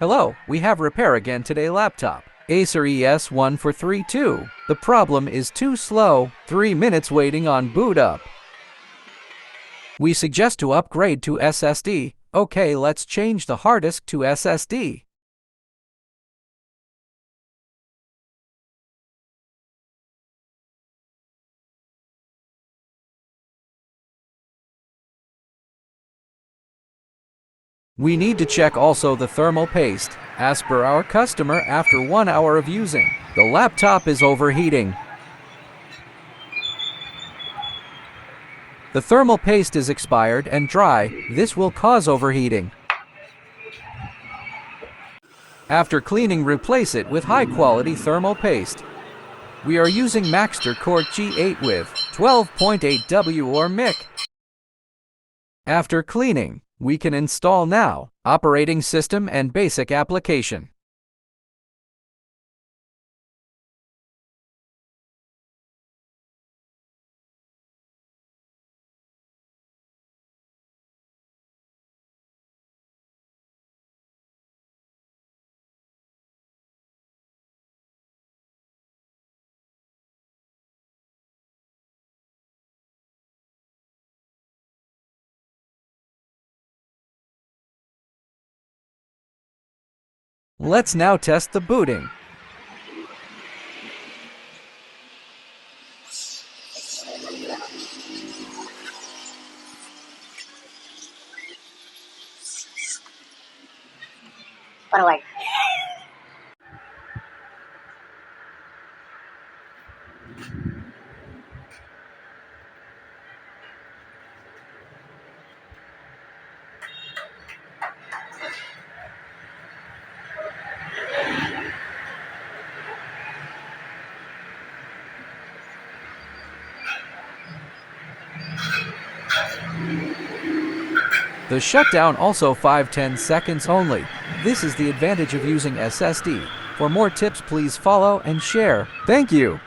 Hello, we have repair again today laptop. Acer ES1-432. The problem is too slow, 3 minutes waiting on boot up. We suggest to upgrade to SSD. Okay, let's change the hard disk to SSD. We need to check also the thermal paste. As per our customer, after 1 hour of using, the laptop is overheating. The thermal paste is expired and dry. This will cause overheating. After cleaning, replace it with high-quality thermal paste. We are using Maxter Core G8 with 12.8 W or MIC. After cleaning, we can install now operating system and basic application. Let's now test the booting. What do I? The shutdown also 5-10 seconds only. This is the advantage of using SSD. For more tips, please follow and share. Thank you.